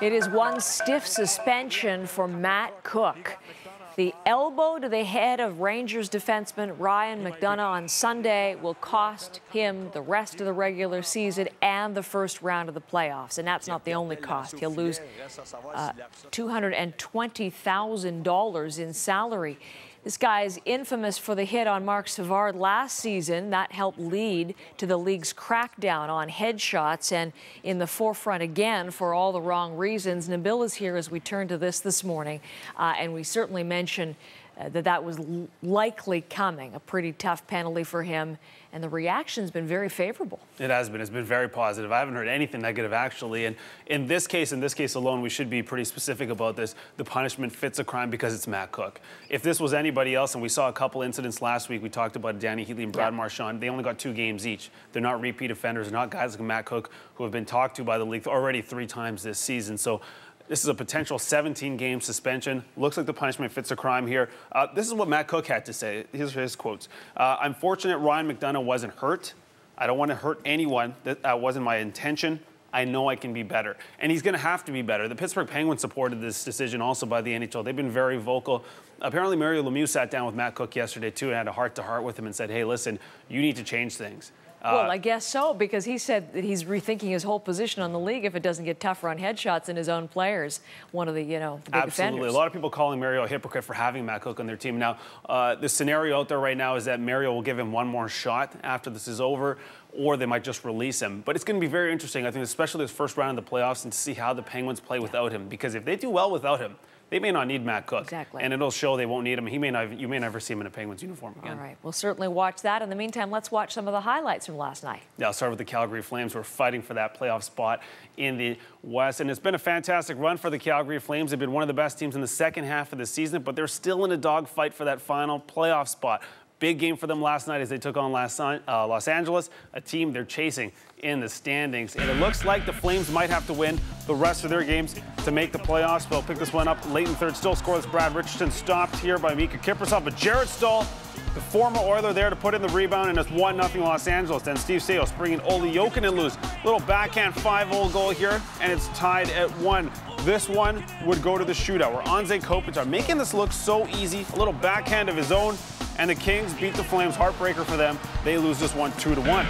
It is one stiff suspension for Matt Cooke. The elbow to the head of Rangers defenseman Ryan McDonagh on Sunday will cost him the rest of the regular season and the first round of the playoffs. And that's not the only cost. He'll lose $220,000 in salary. This guy is infamous for the hit on Marc Savard last season. That helped lead to the league's crackdown on headshots, and in the forefront again for all the wrong reasons. Nabil is here as we turn to this morning, and we certainly mentioned that was likely coming. A pretty tough penalty for him, and the reaction's been very favorable. It has been. It's been very positive. I haven't heard anything negative, actually. And in this case alone, we should be pretty specific about this. The punishment fits a crime because it's Matt Cooke. If this was anybody else, and we saw a couple incidents last week, we talked about Danny Heatley and Brad Marchand, they only got 2 games each. They're not repeat offenders. They're not guys like Matt Cooke who have been talked to by the league already 3 times this season. So this is a potential 17-game suspension. Looks like the punishment fits a crime here. This is what Matt Cooke had to say. Here's his quotes. I'm fortunate Ryan McDonagh wasn't hurt. I don't want to hurt anyone. That wasn't my intention. I know I can be better. And he's going to have to be better. The Pittsburgh Penguins supported this decision also by the NHL. They've been very vocal. Apparently, Mario Lemieux sat down with Matt Cooke yesterday, too, and had a heart-to-heart with him and said, hey, listen, you need to change things. Well, I guess so, because he said that he's rethinking his whole position on the league if it doesn't get tougher on headshots in his own players. One of the, the big Absolutely. offenders. A lot of people calling Mario a hypocrite for having Matt Cooke on their team. Now, the scenario out there right now is that Mario will give him one more shot after this is over, or they might just release him. But it's going to be very interesting, I think, especially this first round of the playoffs, and to see how the Penguins play without him. Because if they do well without him, they may not need Matt Cooke. Exactly. And it'll show they won't need him. You may never see him in a Penguins uniform again. All right. We'll certainly watch that. In the meantime, let's watch some of the highlights from last night. Yeah, I'll start with the Calgary Flames, who are fighting for that playoff spot in the West. And it's been a fantastic run for the Calgary Flames. They've been one of the best teams in the second half of the season, but they're still in a dogfight for that final playoff spot. Big game for them last night as they took on Los Angeles, a team they're chasing in the standings. And it looks like the Flames might have to win the rest of their games to make the playoffs. They'll pick this one up late in third. Still scoreless. Brad Richardson stopped here by Mika Kiprusoff. But Jarrett Stahl, the former Oiler, there to put in the rebound, and it's 1-0 Los Angeles. Then Steve Staios bringing Olli Jokinen loose. Little backhand 5-0 goal here, and it's tied at 1. This one would go to the shootout, where Anze Kopitar making this look so easy. A little backhand of his own, and the Kings beat the Flames. Heartbreaker for them. They lose this one 2-1.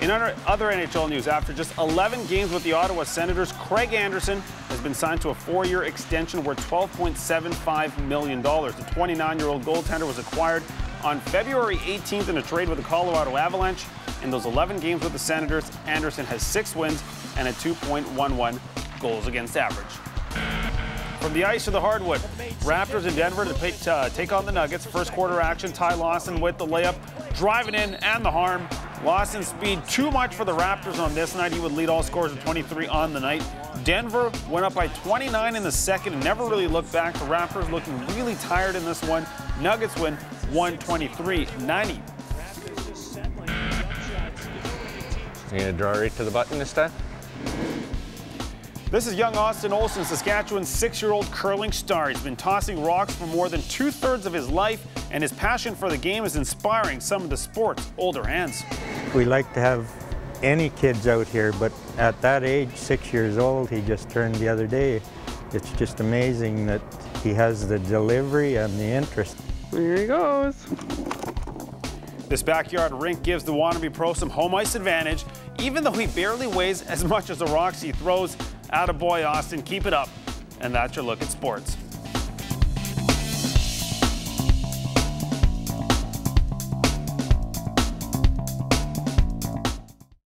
In other NHL news, after just 11 games with the Ottawa Senators, Craig Anderson has been signed to a 4-year extension worth $12.75 million. The 29-year-old goaltender was acquired on February 18th in a trade with the Colorado Avalanche. In those 11 games with the Senators, Anderson has 6 wins and a 2.11 goals against average. From the ice to the hardwood, Raptors in Denver to take on the Nuggets. First quarter action, Ty Lawson with the layup, driving in and the harm. Lawson's speed too much for the Raptors on this night. He would lead all scorers at 23 on the night. Denver went up by 29 in the second and never really looked back. The Raptors looking really tired in this one. Nuggets win 123-90. You gonna draw right to the button this time? This is young Austin Olsen, Saskatchewan's 6-year-old curling star. He's been tossing rocks for more than 2/3 of his life, and his passion for the game is inspiring some of the sport's older hands. We like to have any kids out here, but at that age, 6 years old, he just turned the other day. It's just amazing that he has the delivery and the interest. Here he goes. This backyard rink gives the wannabe pro some home ice advantage, even though he barely weighs as much as the rocks he throws. Attaboy, Austin, keep it up. And that's your look at sports.